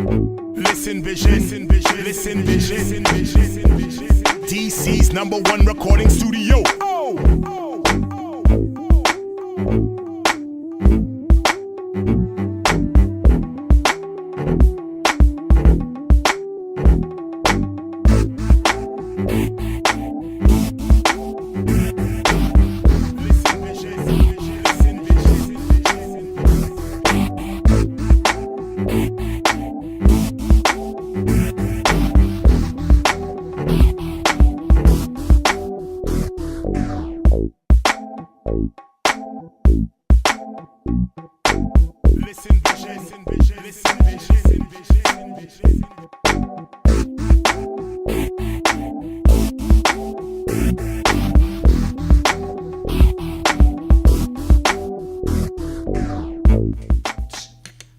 Listen vision, listen vision. DC's #1 recording studio.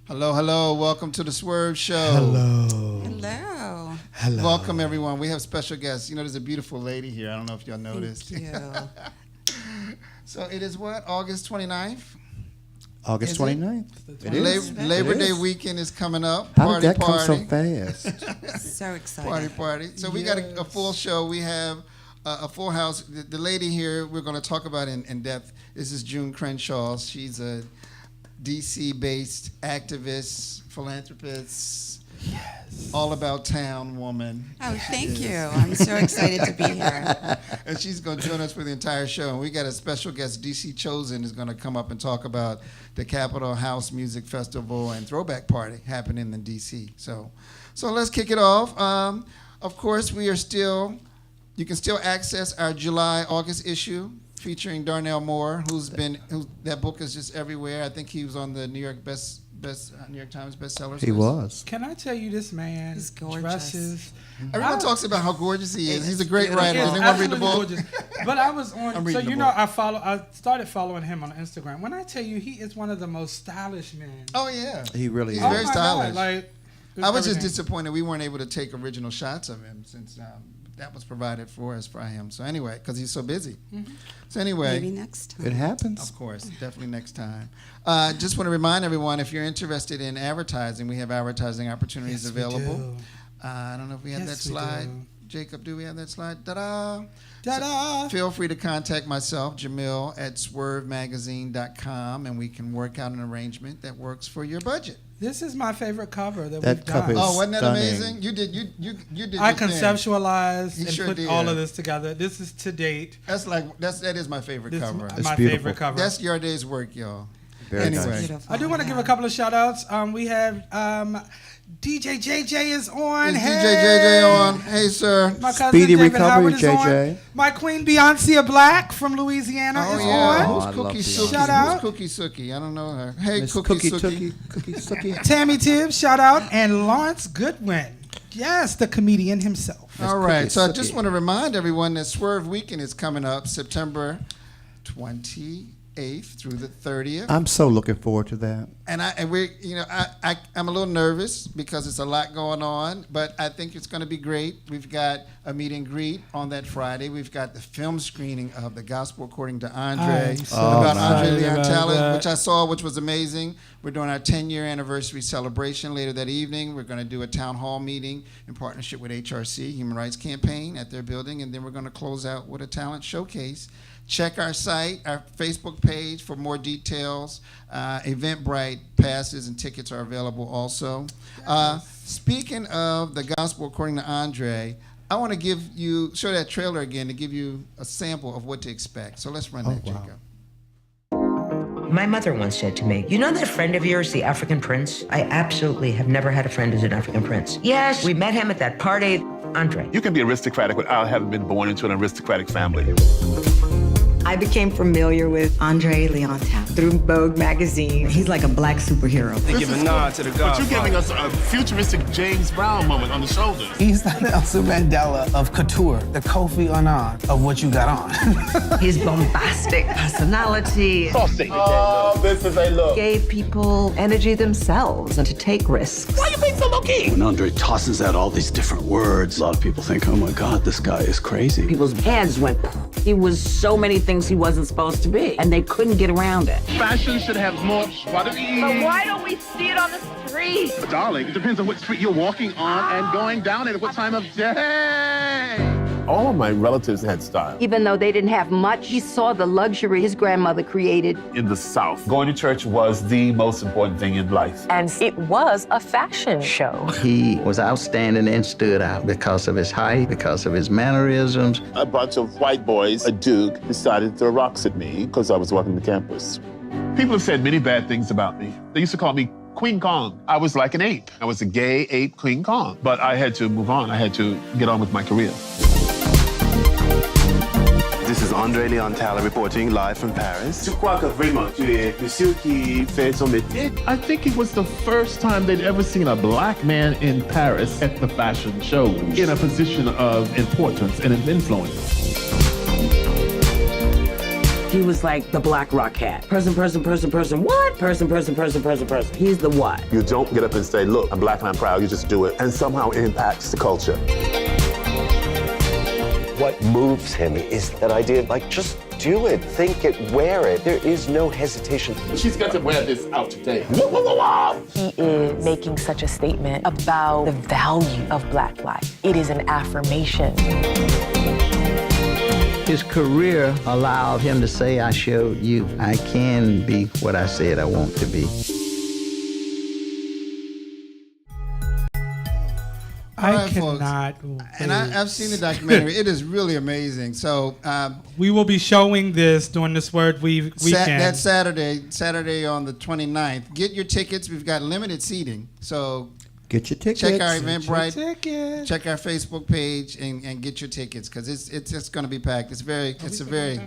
Hello. Welcome to the Swerv Show. Hello. Welcome, everyone. We have special guests. You know, there's a beautiful lady here. I don't know if y'all noticed. Thank you. So it is what? August 29th? August 29th. It is. Labor Day weekend is coming up. How did that come so fast? So excited. Party. So we got a full show. We have a full house. The lady here we're going to talk about in depth. This is June Crenshaw. She's a DC-based activist, philanthropist, all about town woman. Oh, thank you. I'm so excited to be here. And she's going to join us for the entire show. And we got a special guest, DC Chosen, is going to come up and talk about the Capitol House Music Festival and Throwback Party happening in DC. So let's kick it off. Of course, you can still access our July-August issue, featuring Darnell Moore, that book is just everywhere. I think he was on the New York Times bestsellers list. He was. Can I tell you, this man He's gorgeous. dresses. Everyone talks about how gorgeous he is. He's a great writer. Does anyone read the book? Gorgeous. But I was on. I'm So reading you the know, book. I started following him on Instagram. When I tell you, he is one of the most stylish men. Oh yeah, He really He's is. very my stylish. God, like, I was just everything. disappointed we weren't able to take original shots of him since that was provided for us by him. So anyway, because he's so busy. Mm-hmm. So anyway. Maybe next time. It happens. Of course, definitely next time. Just want to remind everyone, if you're interested in advertising, we have advertising opportunities Yes, we available. do. I don't know if we have Yes, that we slide. do. Jacob, do we have that slide? Ta-da! Ta-da! Feel free to contact myself, Jamil, at swervemagazine.com, and we can work out an arrangement that works for your budget. This is my favorite cover that That we've cover done. is Oh, wasn't that stunning. amazing? You did. You did. I your thing. conceptualized He and sure put did. all of this together. This is to date. That is my favorite This cover. is It's my beautiful. favorite cover. That's your day's work, y'all. Very Anyway. nice. Beautiful. I do want to give a couple of shout outs. We have DJ JJ is on. Is Hey. DJ JJ on? Hey, sir. My cousin Speedy David recovery, Howard is JJ. on. My queen Beyonce Black from Louisiana Oh is yeah. on. I Who's love Cookie Beyonce. Sookie? Shout out. Who's Cookie Sookie? I don't know her. Hey, Miss Cookie Cookie Sookie. Cookie Sookie. Tammy Tibbs, shout out, and Lawrence Goodwin. Yes, the comedian himself. All right. Cookie So I Sookie. just want to remind everyone that Swerve Weekend is coming up September 28th through the 30th. I'm so looking forward to that. And I'm a little nervous because it's a lot going on, but I think it's going to be great. We've got a meet and greet on that Friday. We've got the film screening of The Gospel According to Andre, I'm so about Andre excited Leon about Talent, that. which I saw, which was amazing. We're doing our 10-year anniversary celebration later that evening. We're going to do a town hall meeting in partnership with HRC, Human Rights Campaign, at their building, and then we're going to close out with a talent showcase. Check our site, our Facebook page for more details. Eventbrite passes and tickets are available also. Speaking of The Gospel According to Andre, I want to show that trailer again to give you a sample of what to expect. So let's run that, wow. Jacob. My mother once said to me, "You know that friend of yours, the African prince? I absolutely have never had a friend who's an African prince." Yes, we met him at that party. Andre. You can be aristocratic without having been born into an aristocratic family. I became familiar with Andre Leon Talent through Vogue magazine. He's like a black superhero. They give a nod to the But God. you're giving us a futuristic James Brown moment on the shoulders. He's the Nelson Mandela of couture, the Kofi Annan of what you got on. His bombastic personality Oh, this is a look. gave people energy themselves and to take risks. Why are you being so low-key? When Andre tosses out all these different words, a lot of people think, oh my God, this guy is crazy. People's heads went. He was so many things he wasn't supposed to be, and they couldn't get around it. Fashion should have more. But why don't we see it on the street? street. Darling, it depends on what street you're walking on and going down at what time of day. All of my relatives had style. Even though they didn't have much, he saw the luxury his grandmother created. In the South, going to church was the most important thing in life. And it was a fashion show. He was outstanding and stood out because of his height, because of his mannerisms. A bunch of white boys, a duke, decided to throw rocks at me because I was walking the campus. People have said many bad things about me. They used to call me Queen Kong. I was like an ape. I was a gay ape Queen Kong. But I had to move on. I had to get on with my career. This is Andre Leon Talla reporting live from Paris. Tu crois que vraiment tu es monsieur qui fait son métier? I think it was the first time they'd ever seen a black man in Paris at the fashion show in a position of importance and of influence. He was like the black rock cat. Person, what? Person. He's the what? You don't get up and say, look, I'm black and I'm proud. You just do it. And somehow it impacts the culture. What moves him is that idea, like, just do it, think it, wear it. There is no hesitation. She's got to wear this out today. He is making such a statement about the value of Black life. It is an affirmation. His career allowed him to say, I showed you I can be what I said I want to be. I cannot wait. And I've seen the documentary. It is really amazing. So we will be showing this during the Swerv weekend. That's Saturday on the 29th. Get your tickets. We've got limited seating. So get your tickets. Check our Eventbrite. Check our Facebook page and get your tickets because it's going to be packed. It's a very.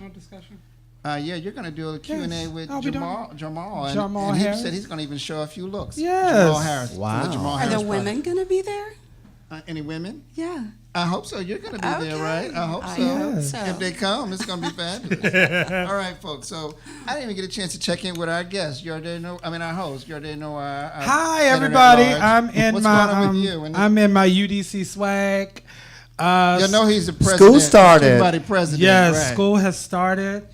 Yeah, you're going to do a Q&A with Jamal. And he said he's going to even show a few looks. Yes. Jamal Harris. Wow. Are the women going to be there? Any women? Yeah. I hope so. You're going to be there, right? I hope so. If they come, it's going to be fabulous. All right, folks. So I didn't even get a chance to check in with our guest. Our host. You already know our Hi, everybody. I'm in What's my going on with you? I'm in my UDC swag. You know he's the president. School started. Everybody president. Yes, right. school has started.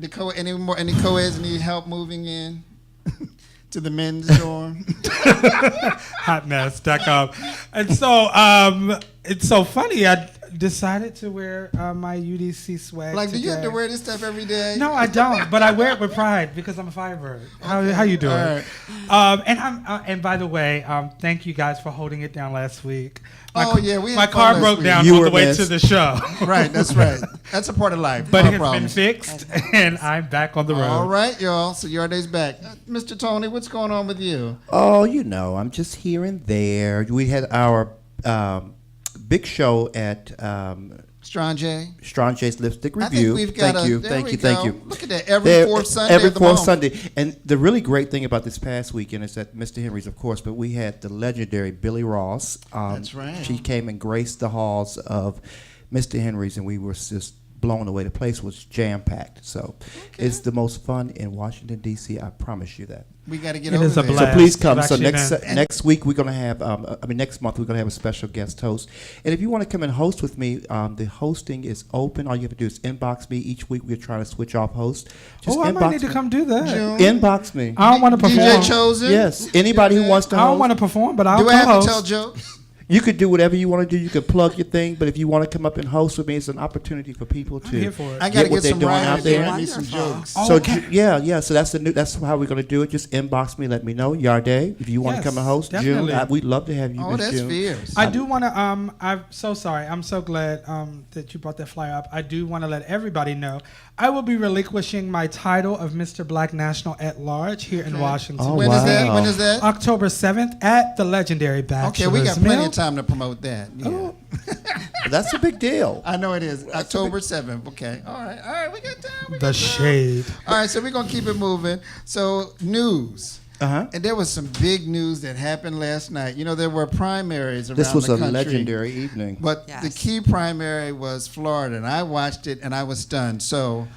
Any co-eds need help moving in? To the men's dorm. Hotmess.com. And so it's so funny. I decided to wear my UDC swag. Like, today. do you have to wear this stuff every day? No, I don't. But I wear it with pride because I'm a Firebird. Okay. How you doing? All right. And by the way, thank you guys for holding it down last week. My car broke down on the way to the show. Right, that's right. That's a part of life. But it's been fixed, and I'm back on the road. All right, y'all. So your day's back. Mr. Tony, what's going on with you? Oh, I'm just here and there. We had our big show at Strange's Lipstick Review. I think we've got Thank you. Look at that. Every fourth Sunday. Every fourth Sunday. And the really great thing about this past weekend is that Mr. Henry's, of course, but we had the legendary Billy Ross. That's right. She came and graced the halls of Mr. Henry's, and we were just blown away. The place was jam-packed. So it's the most fun in Washington, D.C. I promise you that. We got to get over there. So please come. So next week we're going to have, next month we're going to have a special guest host. And if you want to come and host with me, the hosting is open. All you have to do is inbox me. Each week we're trying to switch off hosts. I might need to come do that. Inbox me. I don't want to perform. DJ Chosen? Yes. Anybody who wants to host. I don't want to perform, but I'll do I have host. to tell jokes? You could do whatever you want to do. You could plug your thing, but if you want to come up and host with me, it's an opportunity for people to I got to get they're some doing out there. I need some jokes. So yeah. So that's how we're going to do it. Just inbox me. Let me know. Yarday, if you want to come and host. Definitely. June, we'd love to have you. Oh, that's June. fierce. I do want to. I'm so sorry. I'm so glad that you brought that flyer up. I do want to let everybody know I will be relinquishing my title of Mr. Black National at Large here in Washington. Oh, When is that? October 7th at the legendary Bachelor's Okay, we got plenty Mill. of time to promote that. Yeah. Oh. That's a big deal. I know it is. October 7th. Okay. All right. We got time. The shade. All right, so we're going to keep it moving. So, news. And there was some big news that happened last night. There were primaries around the country. This was a legendary evening. But the key primary was Florida, and I watched it, and I was stunned. So,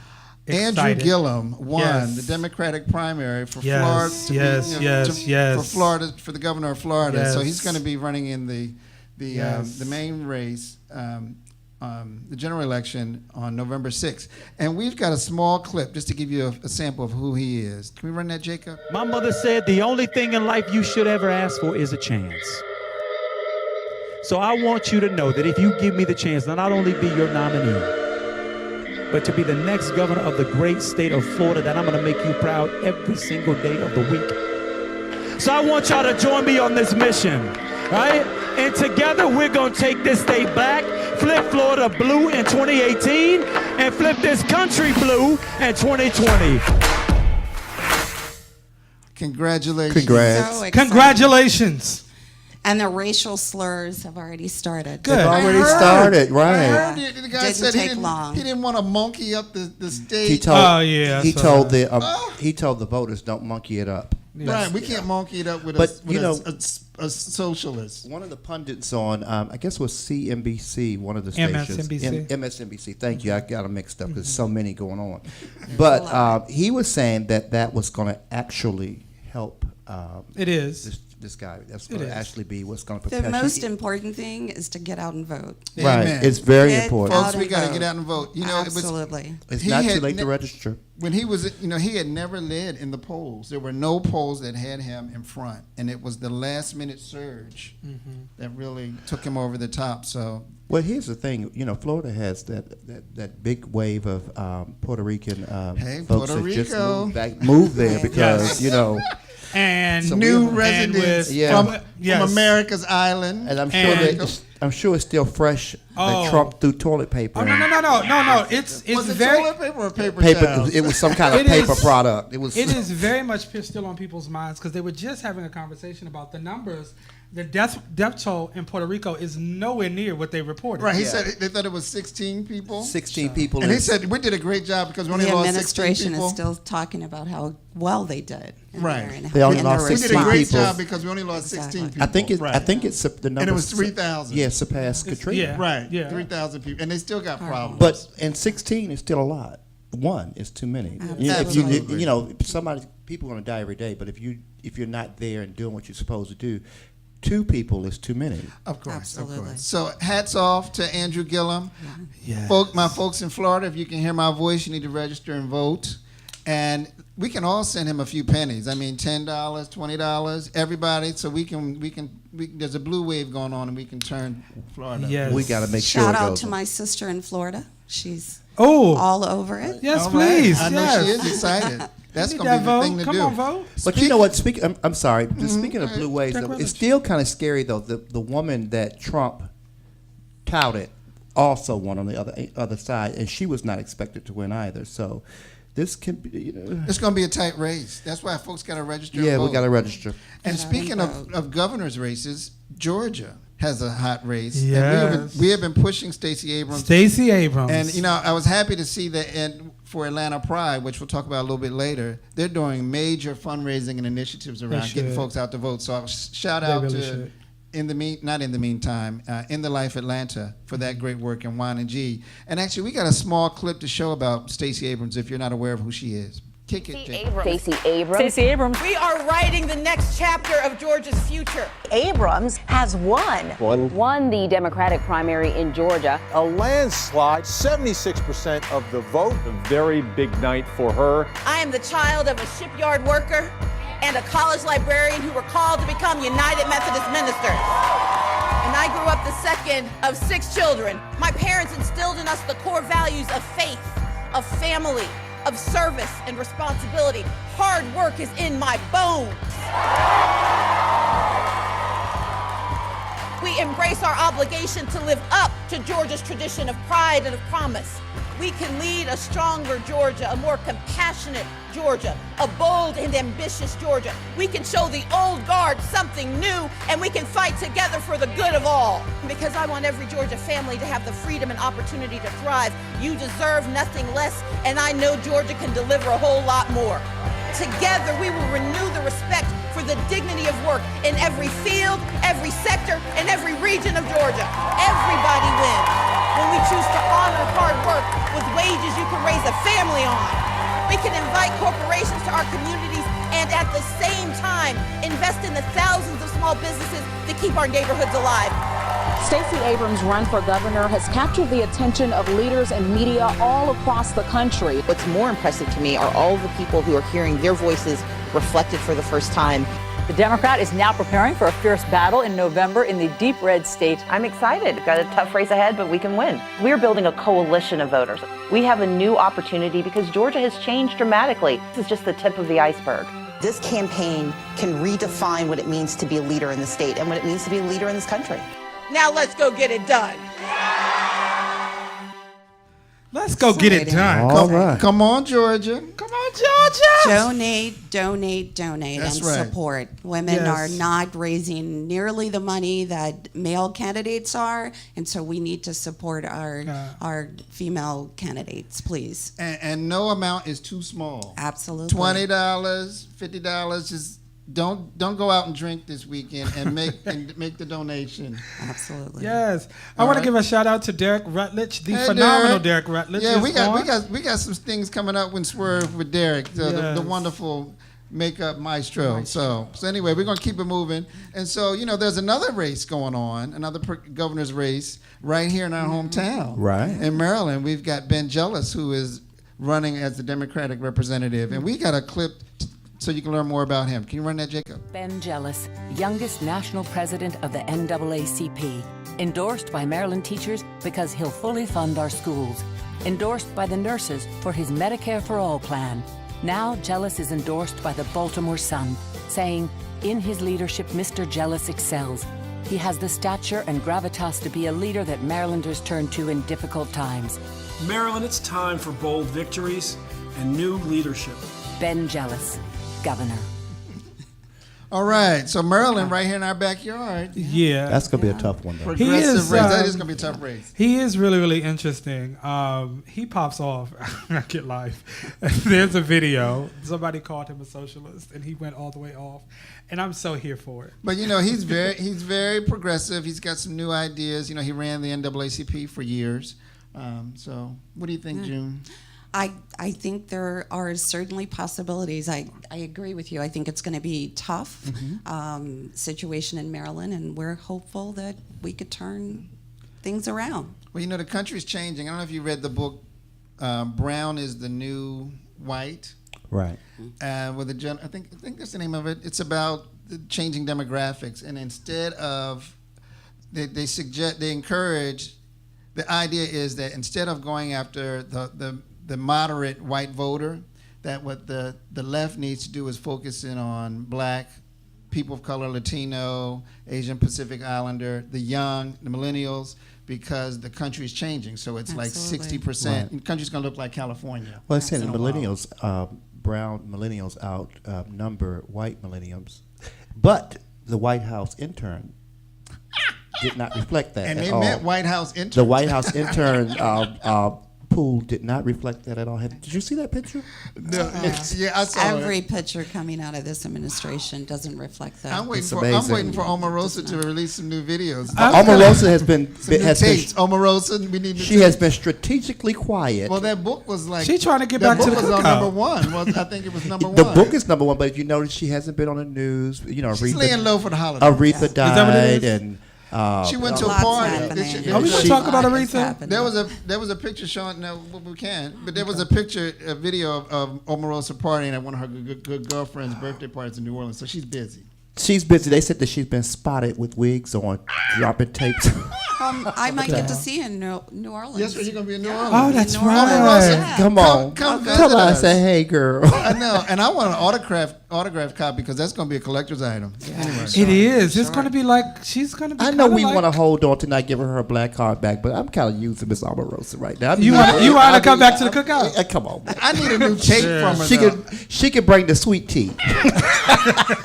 Andrew Gillum won the Democratic primary for Florida. For the governor of Florida. So he's going to be running in the main race the general election on November 6th. And we've got a small clip just to give you a sample of who he is. Can we run that, Jacob? My mother said the only thing in life you should ever ask for is a chance. So I want you to know that if you give me the chance to not only be your nominee, but to be the next governor of the great state of Florida, that I'm going to make you proud every single day of the week. So I want y'all to join me on this mission, right? And together we're going to take this state back, flip Florida blue in 2018, and flip this country blue in 2020. Congratulations. Congrats. So excited. Congratulations. And the racial slurs have already started. Good. They've already started, I right? heard the guy Didn't said take long. he didn't want to monkey up the stage. He told, Oh, yeah, he I saw told that. he told the voters, don't monkey it up. Right, we can't monkey it up with, But, with you know, a socialist. One of the pundits on, I guess it was CNBC, one of the stations. MSNBC. MSNBC, thank you. I got them mixed up because so many going on. But he was saying that was going to actually help It is. this guy. That's going to actually be what's going to The perpetuate. most important thing is to get out and vote. Right, Amen. it's very Get important. out Folks, we and got to vote. get out and vote. You know, Absolutely. It's he not had too late to ne- register. when he was, he had never led in the polls. There were no polls that had him in front, and it was the last minute surge that really took him over the top. So, Well, here's the thing. Florida has that big wave of Puerto Rican Hey, folks Puerto that just Rico. moved there because And So new we- residents and from America's island. and I'm sure And- that I'm sure it's still fresh. Oh. That Trump threw toilet paper. Oh, no. It's was it very. toilet paper or paper Paper. towels? It was some kind of It paper is- product. It was. It is very much still on people's minds because they were just having a conversation about the numbers. The death toll in Puerto Rico is nowhere near what they reported. Right, he said they thought it was 16 people. 16 people. And he said, we did a great job because we only The lost 16 administration people. is still talking about how well they did. Right. They only in lost their 16 We did a great people. job because we only lost 16 people. I think Right. the number. And it was 3,000. Yeah, surpassed Katrina. yeah. Right, Yeah. 3,000 people. And they still got problems. But and 16 is still a lot. One is too many. Absolutely. People are going to die every day. But if you're not there and doing what you're supposed to do, 2 people is too many. Of course, Absolutely. of course. So hats off to Andrew Gillum. Yes. My folks in Florida, if you can hear my voice, you need to register and vote. And we can all send him a few pennies. I mean, $10, $20, everybody. So we can. There's a blue wave going on, and we can turn Florida. Yes. We got to make sure Shout it out goes to on. my sister in Florida. She's Oh. all over it. Yes, All right. please. I know yes. she is excited. That's You going need to be that the thing vote. to Come do. on, vote. But you know what? I'm sorry. Mm-hmm. Speaking of blue waves, Jack though, Rutledge. it's still kind of scary though. The woman that Trump touted also won on the other side, and she was not expected to win either. So this can be, It's going to be a tight race. That's why folks got to register. and Yeah, we vote. got to register. And speaking of governor's races, Georgia has a hot race. Yes. And we have been pushing Stacey Abrams. Stacey Abrams. And I was happy to see that for Atlanta Pride, which we'll talk about a little bit later, they're doing major fundraising and initiatives around getting should. folks out to vote. So I'll shout They out really to should. In the Life Atlanta for that great work in Wine and G. And actually, we got a small clip to show about Stacey Abrams if you're not aware of who she is. Kick it, Jake. Stacey Abrams. We are writing the next chapter of Georgia's future. Abrams has won the Democratic primary in Georgia. A landslide, 76% of the vote. A very big night for her. I am the child of a shipyard worker and a college librarian who were called to become United Methodist ministers. And I grew up the second of 6 children. My parents instilled in us the core values of faith, of family, of service and responsibility. Hard work is in my bones. We embrace our obligation to live up to Georgia's tradition of pride and of promise. We can lead a stronger Georgia, a more compassionate Georgia, a bold and ambitious Georgia. We can show the old guard something new, and we can fight together for the good of all. Because I want every Georgia family to have the freedom and opportunity to thrive. You deserve nothing less, and I know Georgia can deliver a whole lot more. Together, we will renew the respect for the dignity of work in every field, every sector, and every region of Georgia. Everybody wins when we choose to honor hard work with wages you can raise a family on. We can invite corporations to our communities and at the same time invest in the thousands of small businesses that keep our neighborhoods alive. Stacey Abrams' run for governor has captured the attention of leaders and media all across the country. What's more impressive to me are all the people who are hearing their voices reflected for the first time. The Democrat is now preparing for a fierce battle in November in the deep red state. I'm excited. Got a tough race ahead, but we can win. We're building a coalition of voters. We have a new opportunity because Georgia has changed dramatically. This is just the tip of the iceberg. This campaign can redefine what it means to be a leader in the state and what it means to be a leader in this country. Now let's go get it done. Let's go get it done. All right. Come on, Georgia. Come on, Georgia. Donate, donate, donate, That's and right. support. Women Yes. are not raising nearly the money that male candidates are, and so we need to support our female candidates, please. And no amount is too small. Absolutely. $20, $50, just don't go out and drink this weekend and make the donation. Absolutely. Yes. I want to give a shout out to Derek Rutledge, the phenomenal Derek Rutledge. Yeah, is we got on. some things coming up with Swerve with Derek, the Yes. wonderful makeup maestro. So anyway, we're gonna keep it moving. And so there's another race going on, another governor's race right here in our hometown, Right. in Maryland. We've got Ben Jealous, who is running as the Democratic representative, and we got a clip so you can learn more about him. Can you run that, Jacob? Ben Jealous, youngest national president of the NAACP. Endorsed by Maryland teachers because he'll fully fund our schools. Endorsed by the nurses for his Medicare for All plan. Now Jealous is endorsed by the Baltimore Sun, saying, in his leadership, Mr. Jealous excels. He has the stature and gravitas to be a leader that Marylanders turn to in difficult times. Maryland, it's time for bold victories and new leadership. Ben Jealous, Governor. All right, so Maryland right here in our backyard. Yeah. That's going to be a tough one, though. Progressive race. That is going to be a tough race. He is really, really interesting. He pops off. I get life. There's a video. Somebody called him a socialist, and he went all the way off. And I'm so here for it. But he's very progressive. He's got some new ideas. He ran the NAACP for years. So what do you think, June? I think there are certainly possibilities. I agree with you. I think it's going to be tough situation in Maryland, and we're hopeful that we could turn things around. Well, the country's changing. I don't know if you read the book, Brown is the New White. Right. With I think that's the name of it. It's about the changing demographics, and instead of they encourage. The idea is that instead of going after the moderate white voter, that what the left needs to do is focus in on black, people of color, Latino, Asian Pacific Islander, the young, the millennials, because the country is changing. So it's Absolutely. like 60%. The country's going to look like California. Well, I said the millennials, brown millennials outnumber white millennials, but the White House intern did not reflect that And at they all. meant White House intern. The White House intern pool did not reflect that at all. Did you see that picture? No, yeah, I saw Every it. picture coming out of this administration doesn't reflect that. I'm waiting for Omarosa to release some new videos. Omarosa has been Omarosa, we need. She has been strategically quiet. Well, that book was like. She's trying to get back to the book was on cookout. number one. Well, I think it was number one. The book is number one, but if you notice, she hasn't been on the news. She's laying low for the holidays. Aretha Is that what it died, is? and she went to a Lots party. happening. Are we going to talk about Aretha? There was a picture showing. No, we can. But there was a video of Omarosa partying at one of her good girlfriend's birthday parties in New Orleans. So she's busy. She's busy. They said that she's been spotted with wigs on, dropping tapes. I might get to see you in New Orleans. Yes, you're going to be in New Orleans. Oh, that's New Orleans. right. Yeah. Come on, Come visit come on, us. say hey, girl. I know, and I want an autograph copy because that's going to be a collector's item. Anyway. It is. It's going to be like, she's going to be I know we like, want to hold on to not giving her black card back, but I'm kind of using Miss Omarosa right now. You want to come back to the cookout? Come on, man. I need a new tape from her. She could bring the sweet tea.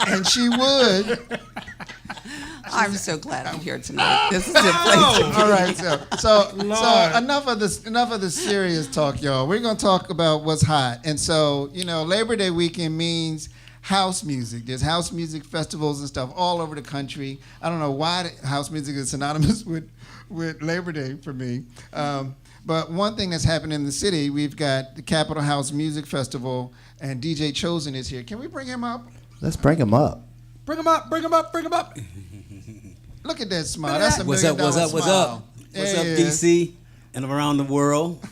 And she would. I'm so glad I'm here tonight. This is a place to be. All right, so enough of the serious talk, y'all. We're gonna talk about what's hot, and so Labor Day weekend means house music. There's house music festivals and stuff all over the country. I don't know why house music is synonymous with Labor Day for me. But one thing that's happened in the city, we've got the Capitol House Music Festival, and DJ Chosen is here. Can we bring him up? Let's bring him up. Bring him up, bring him up, bring him up. Look at that smile. That's a $1 million What's up? smile. What's up, DC and around the world?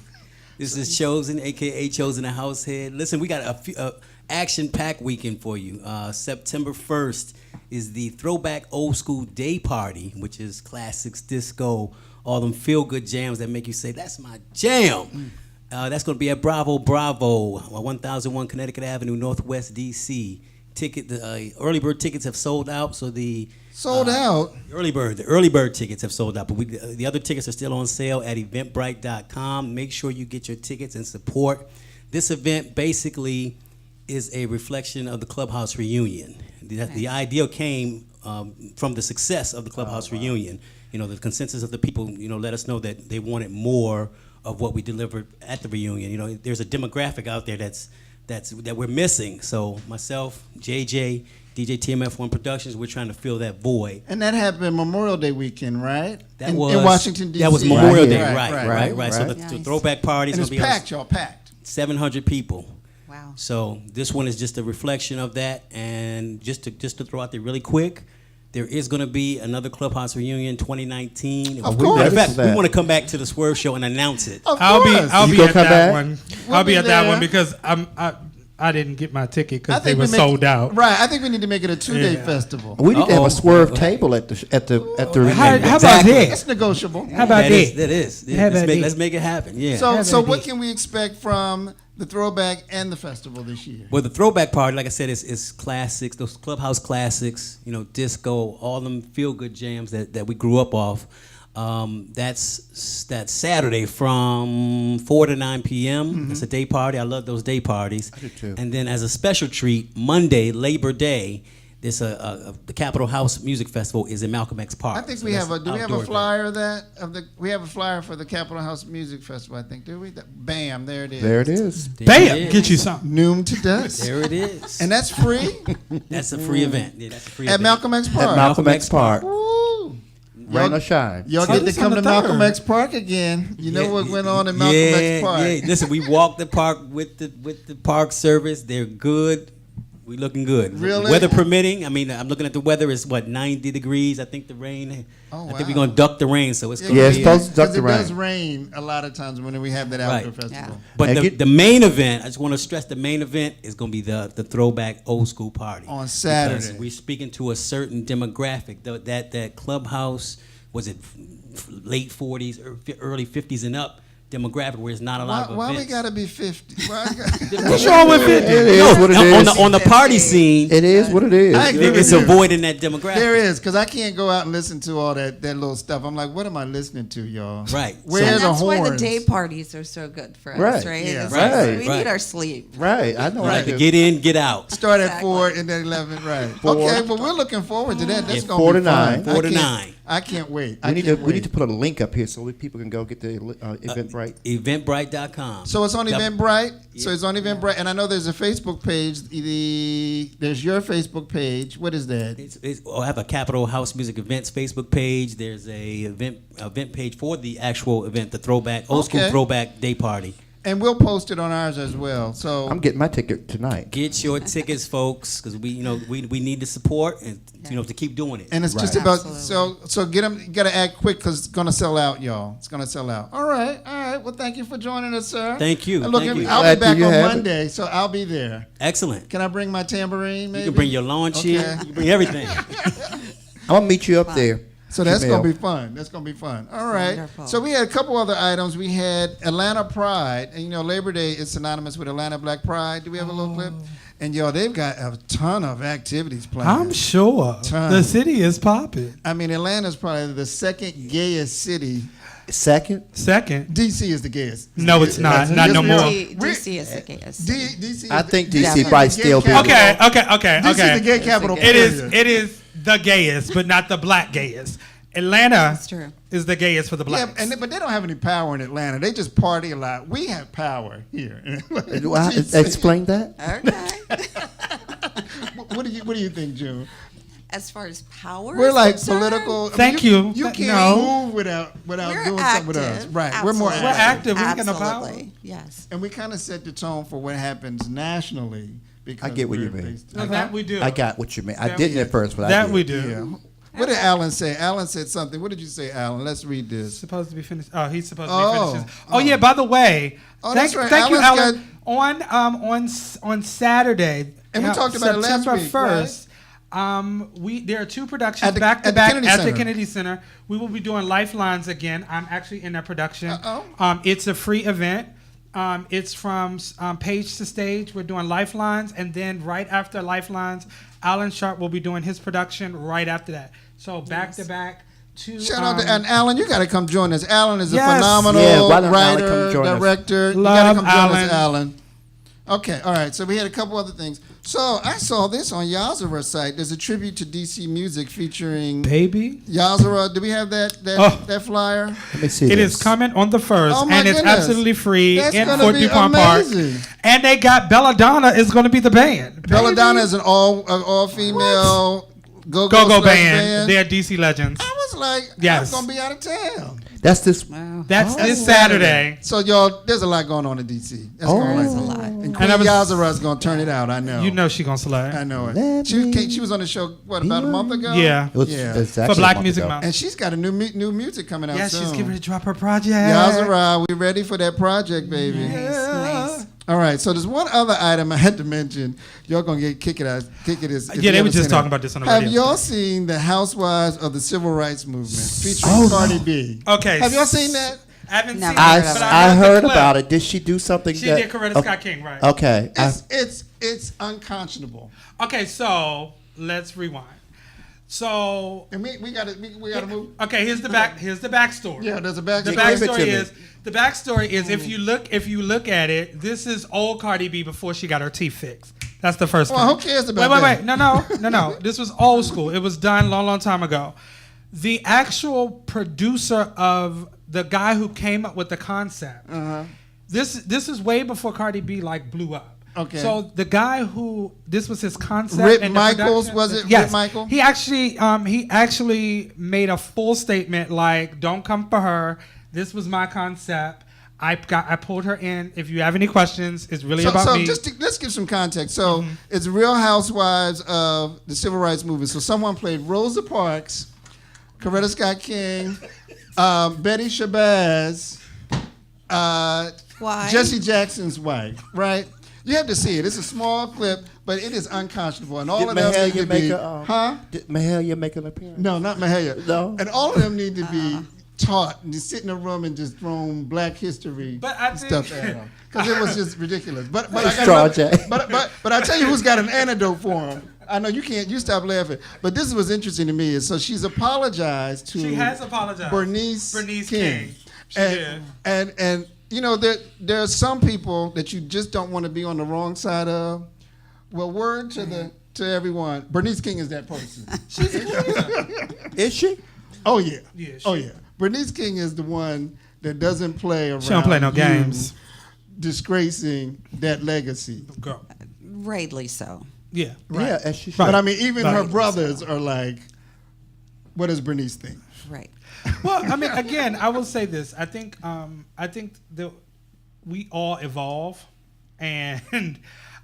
This is Chosen, a.k.a. Chosen the Househead. Listen, we got a action-packed weekend for you. September 1st is the Throwback Old School Day Party, which is classics, disco, all them feel-good jams that make you say, that's my jam. That's going to be at Bravo, 1001 Connecticut Avenue, Northwest DC. The early bird tickets have sold out, so the sold out. The early bird tickets have sold out, but the other tickets are still on sale at Eventbrite.com. Make sure you get your tickets and support. This event basically is a reflection of the Clubhouse reunion. The idea came from the success of the Clubhouse reunion. You know, the consensus of the people, let us know that they wanted more of what we delivered at the reunion. You know, there's a demographic out there that we're missing. So myself, JJ, DJ TMF1 Productions, we're trying to fill that void. And that happened Memorial Day weekend, right? In Washington, D.C. That was Memorial Day, right. So the throwback party is going to be packed, y'all, packed. 700 people. Wow. So this one is just a reflection of that. And just to throw out there really quick, there is going to be another Clubhouse reunion 2019. Of course. In fact, we want to come back to the Swerve Show and announce it. I'll be at that one. I'll be at that one because I didn't get my ticket because they were sold out. Right. I think we need to make it a 2-day festival. We need to have a Swerve table at the How about that? It's negotiable. How about that? That is. Let's make it happen. Yeah. So what can we expect from the throwback and the festival this year? Well, the throwback party, like I said, is classics, those Clubhouse classics, disco, all them feel-good jams that we grew up off. That's Saturday from 4 to 9 p.m. Mm-hmm. It's a day party. I love those day parties. I do too. And then as a special treat, Monday, Labor Day, there's the Capitol House Music Festival is in Malcolm X Park. I think we have we have a flyer we have a flyer for the Capitol House Music Festival, I think, do we? Bam, there it is. There it is. Bam, get you something. Noon to dusk. There it is. And that's free? That's a free event. Yeah, that's a free At event. Malcolm X Park. At Malcolm X Park. Woo. Rain or shine. Y'all get to come to Malcolm X Park again. You know what went on in Malcolm X Park. Yeah, listen, we walked the park with the park service. They're good. We looking good. Really? Weather permitting. I mean, I'm looking at the weather. It's 90 degrees. I think the rain. Oh, wow. I think we're gonna duck the rain. So it's gonna it's be. supposed to duck the rain. It does rain a lot of times when we have that outdoor festival. Yeah. But the main event, I just want to stress, the main event is gonna be the throwback old school party on Saturday. Because we're speaking to a certain demographic. That Clubhouse, was it late 40s or early 50s and up demographic where it's not a lot of why events. we gotta be 50? What's wrong with 50? It is what it is. On the party scene, it is what it is. It's avoiding that demographic. There is, because I can't go out and listen to all that little stuff. I'm like, what am I listening to, y'all? Right. Where are the that's horns? why the day parties are so good for us, Right. right? Yeah. Like, we need our sleep. Right. I know. Right. To get in, get out. Start at 4 and then 11. Right. 4. Okay. Well, we're looking forward to that. That's Yeah, gonna 4 be to fun. 9. 4 to 9. I can't wait. We need to put a link up here so people can go get the Eventbrite. Eventbrite.com. So it's on Eventbrite. So it's on Eventbrite, and I know there's a Facebook page. There's your Facebook page. What is that? I have a Capitol House Music Events Facebook page. There's a event page for the actual event, the throwback old school throwback day party. And we'll post it on ours as well. So I'm getting my ticket tonight. Get your tickets, folks, because we need the support and to keep doing it. And it's just about so get them. You got to act quick because it's gonna sell out, y'all. It's gonna sell out. All right. Well, thank you for joining us, sir. Thank you. And look, Thank you. I'll be back on Monday, so I'll be there. Excellent. Can I bring my tambourine? Maybe You can bring your lawn chair. You can bring everything. I'm gonna meet you up there. So that's going to be fun. That's going to be fun. All right. Wonderful. So we had a couple other items. We had Atlanta Pride. And, Labor Day is synonymous with Atlanta Black Pride. Do we have a little clip? And, they've got a ton of activities planned. I'm sure. The city is popping. I mean, Atlanta's probably the second gayest city. Second? DC is the gayest. No, it's not. Not no more. DC is the gayest. DC I think DC might still be. Okay. DC is the gay capital. It is the gayest, but not the black gayest. Atlanta is the gayest for the blacks. Yeah, but they don't have any power in Atlanta. They just party a lot. We have power here. Explain that. Okay. What do you think, June? As far as power, we're like political. Thank you. You can't move without doing something with us. Right. Absolutely. We're more active. We're active. We got no power. Yes. And we kind of set the tone for what happens nationally. Because I get what you mean. That we do. I got what you mean. I didn't at first, but that I did. we do. Yeah. What did Alan say? Alan said something. What did you say, Alan? Let's read this. Supposed to be finished. Oh, he's supposed to be finished. Oh, yeah. By the way, that's right. Thank you, Alan's Alan. On Saturday, and we talked about it last September week, 1st. Right? There are two productions At the back to back Kennedy at the Center. Kennedy Center. We will be doing Lifelines again. I'm actually in that production. Uh-oh. It's a free event. It's from page to stage. We're doing Lifelines, and then right after Lifelines, Alan Sharp will be doing his production right after that. So back to back. Shout out to and Alan. You got to come join us. Alan is a Yes. phenomenal why don't Alan writer, come join us? director. You Love got to come join Alan. us, Alan. Okay, all right. So we had a couple other things. So I saw this on Yazara's site. There's a tribute to DC Music featuring Baby Yazara. Do we have that flyer? Let me see It this. is coming on the 1st, Oh, my and it's goodness. absolutely free That's in gonna Fort be DuPont Park. amazing. And they got Belladonna is going to be the band. Belladonna is an all female Go-go band. They're DC legends. I was like, Yes. I'm gonna be out of town. That's this. That's this Saturday. So y'all, there's a lot going on in DC. That's going There's a on. lot. And Queen Yazara's gonna turn it out. I know. You know she gonna slay. I know it. She was on the show about a month ago. Yeah. It was Yeah. exactly For Black a month Music ago. Month. And she's got a new music coming out Yeah, soon. she's getting ready to drop her project. Yazara, we ready for that project, baby? Nice. All right. So there's one other item I had to mention. Y'all gonna get kick it as if Yeah, you they were haven't just seen talking it. about this on the Have radio. y'all seen the Housewives of the Civil Rights Movement featuring Cardi B? Okay. Have y'all seen that? I haven't Never seen heard it, of but it. I the heard clip. about it. Did she do something? She that, did Coretta Scott King, right? Okay. It's unconscionable. Okay, so let's rewind. So And we gotta move. okay, here's the backstory. Yeah, there's a backstory. The backstory is if you look at it, this is old Cardi B before she got her teeth fixed. That's the first Well, thing. who cares about wait. that? No. This was old school. It was done long time ago. The actual producer of the guy who came up with the concept. This is way before Cardi B blew up. Okay. So the guy who this was his concept. Rip and the Michaels, production- was it? Yes. Rip Michael? He actually made a full statement like, "Don't come for her. This was my concept. I pulled her in. If you have any questions, it's really about me." Let's give some context. So it's Real Housewives of the Civil Rights Movement. So someone played Rosa Parks, Coretta Scott King, Betty Shabazz, Why? Jesse Jackson's wife, right? You have to see it. It's a small clip, but it is unconscionable. And all Did of them need to be... Did Mahalia make an appearance? No, not Mahalia. No. And all of them need to be taught and just sit in a room and just thrown Black history But I stuff think- at them. Because it was just ridiculous. But I Nice got try, another- Jay. but I tell you who's got an antidote for him. I know you can't. You stop laughing. But this is what's interesting to me is so she's apologized to. She has apologized. Bernice King. She did. And you know there are some people that you just don't want to be on the wrong side of. Well, word to everyone. Bernice King is that person. Is she? Oh yeah. Yeah, Oh yeah. Bernice King is the one that doesn't play around. She don't play no you games. Disgracing that legacy. Girl. Rightly so. Yeah. Right. Yeah, as she should. But I mean, even her Right. brothers are like, what does Bernice think? Right. Well, I mean, again, I will say this. I think that we all evolve, and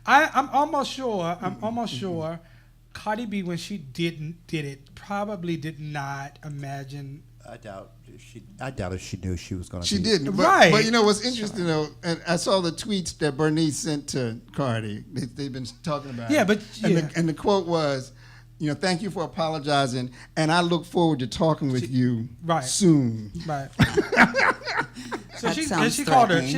I'm almost sure Cardi B, when she did it, probably did not imagine. I doubt if she knew she was going to. She didn't. But, Right. But you know what's interesting though, and I saw the tweets that Bernice sent to Cardi. They've been talking about. Yeah, it. but And the quote was, thank you for apologizing, and I look forward to talking with you soon. Right. So That she sounds called her. threatening.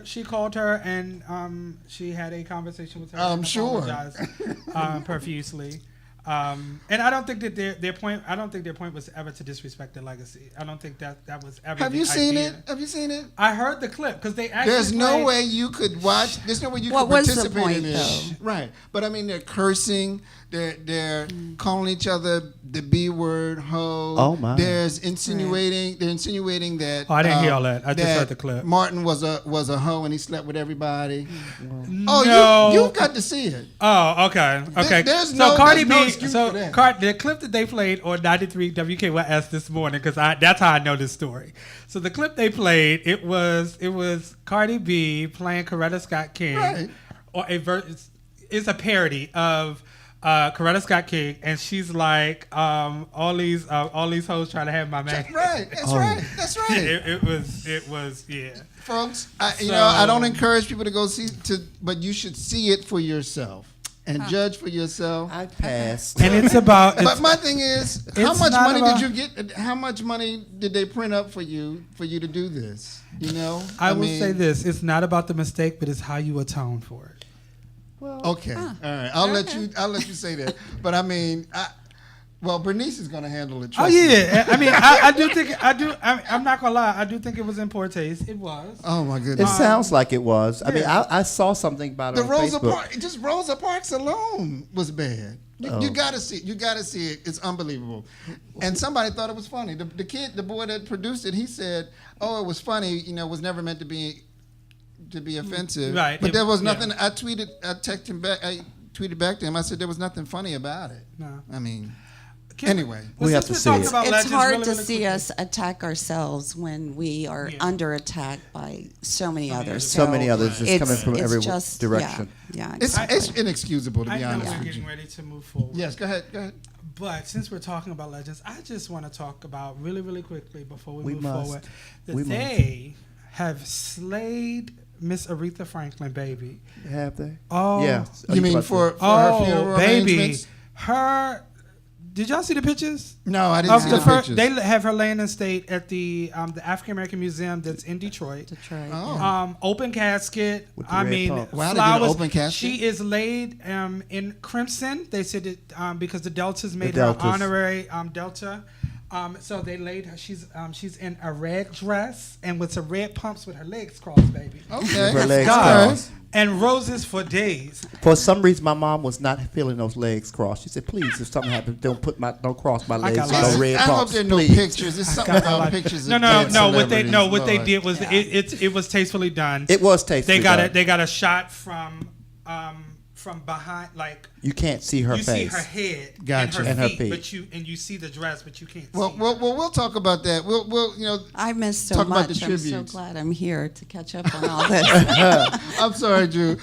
She called her, and she had a conversation with her. I'm and sure. apologized, profusely. And I don't think that their point. I don't think their point was ever to disrespect their legacy. I don't think that was ever. Have the you seen idea. it? Have you seen it? I heard the clip because they actually. There's no played- way you could watch. There's no way you What could was the participate point, in it. though? Right. But I mean, they're cursing. They're calling each other the B word, hoe. Oh, my. They're insinuating that. Oh, I didn't hear all that. I just heard the clip. Martin was a hoe and he slept with everybody. No. Oh, you've got to see it. Oh, okay, okay. There's so no- Cardi there's no B, excuse so for that. the clip that they played on 93 WKYS this morning, because that's how I know this story. So the clip they played, it was Cardi B playing Coretta Scott King, Right. or it's a parody of Coretta Scott King, and she's like, all these hoes trying to have my man. Right. That's right. That's right. It was, yeah. Folks, I don't encourage people to go but you should see it for yourself and judge for yourself. I passed. And it's about. But my thing is, how much money did you get? How much money did they print up for you to do this? I will say this: it's not about the mistake, but it's how you atone for it. Well, okay, all right. I'll let you say that. But I mean, Bernice is going to handle it. Oh yeah, I mean, I do think I'm not gonna lie. I do think it was in poor taste. It was. Oh my goodness. It sounds like it was. I mean, Yeah. I saw something about it on Facebook. Just Rosa Parks alone was bad. You gotta see it. You gotta see it. It's unbelievable. And somebody thought it was funny. The boy that produced it, he said, "Oh, it was funny. It was never meant to be offensive." Right. But there was nothing. I tweeted back to him. I said there was nothing funny about it. No. I mean, anyway, we have to see it. It's hard to see us attack ourselves when we are under attack by so many others. So many others just coming from every direction. Yeah, it's inexcusable to be honest we're with getting you. ready to move forward. Yes, go ahead. But since we're talking about legends, I just want to talk about really, really quickly before we move must. forward that We they have slayed Miss Aretha Franklin, baby. Have they? Oh, yeah. You mean for her funeral baby, arrangements? Did y'all see the pictures? No, I didn't see the pictures. They have her laying in state at the African American Museum that's in Detroit. Oh. Open casket. Wow, they did an flowers. open casket? She is laid in crimson. They said it because the Deltas made her honorary Delta. So they laid her. She's in a red dress and with some red pumps with her legs crossed, baby. Okay. Her legs crossed. And roses for days. For some reason, my mom was not feeling those legs crossed. She said, "Please, if something happens, don't cross my legs with no red I hope pumps." there are no pictures. There's something about pictures. No. What they did was it was tastefully done. It was tastefully done. They got a shot from behind, like you can't see her face. You see her head and her feet, but you see the dress, but you can't. Well, we'll talk about that. We'll I missed so talk much. about the I'm tributes. so glad I'm here to catch up on all this. I'm sorry, Drew.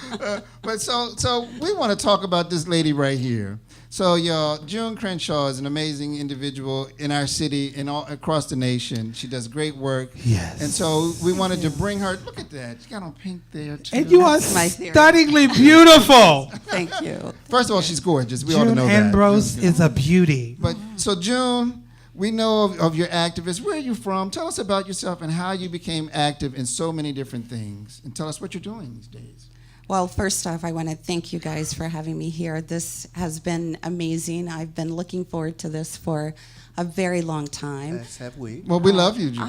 But so we want to talk about this lady right here. So, y'all, June Crenshaw is an amazing individual in our city and all across the nation. She does great work. Yes. And so we wanted to bring her. Look at that. She got on pink there, too. And you are stunningly beautiful. Thank you. First of all, she's gorgeous. We June ought to know Ambrose that. is a beauty. But so, June, we know of your activists. Where are you from? Tell us about yourself and how you became active in so many different things. And tell us what you're doing these days. Well, first off, I want to thank you guys for having me here. This has been amazing. I've been looking forward to this for a very long time. Yes, have we? Well, we love you, June.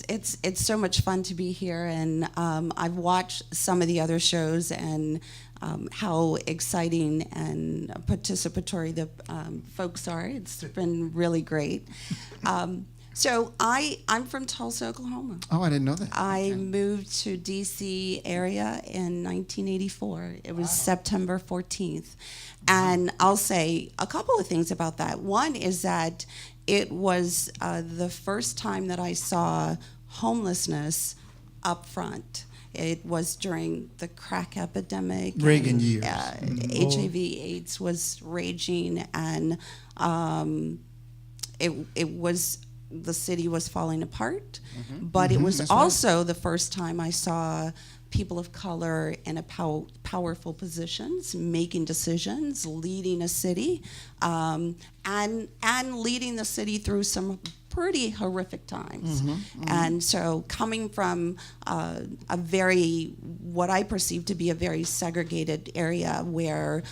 It's so much fun to be here, and I've watched some of the other shows and how exciting and participatory the folks are. It's been really great. So I'm from Tulsa, Oklahoma. Oh, I didn't know that. I moved to D.C. area in 1984. It was September 14th. And I'll say a couple of things about that. One is that it was the first time that I saw homelessness up front. It was during the crack epidemic. Reagan years. HIV/AIDS was raging, and it was... the city was falling apart, but it was also the first time I saw people of color in powerful positions, making decisions, leading a city, and leading the city through some pretty horrific times. And so coming from a very, what I perceive to be a very segregated area where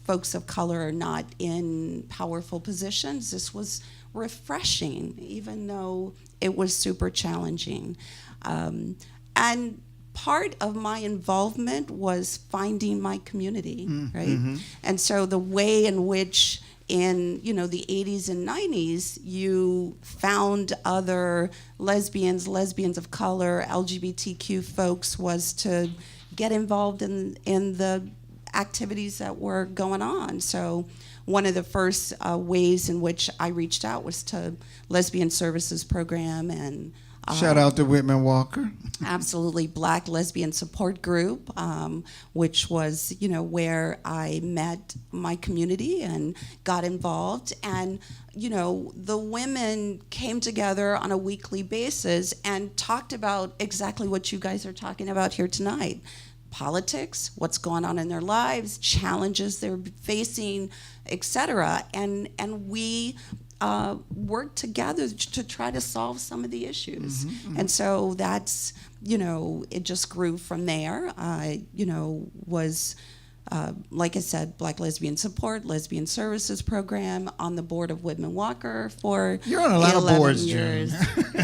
folks of color are not in powerful positions, this was refreshing, even though it was super challenging. And part of my involvement was finding my community, right? And so the way in which in the 80s and 90s, you found other lesbians of color, LGBTQ folks, was to get involved in the activities that were going on. So one of the first ways in which I reached out was to Lesbian Services Program and Shout out to Whitman Walker. Absolutely, Black Lesbian Support Group, which was, where I met my community and got involved. And, the women came together on a weekly basis and talked about exactly what you guys are talking about here tonight. Politics, what's going on in their lives, challenges they're facing, etc. And we work together to try to solve some of the issues. And so that's, it just grew from there. I, was, like I said, Black Lesbian Support, Lesbian Services Program, on the board of Whitman Walker for You're on a lot of 11 boards, years.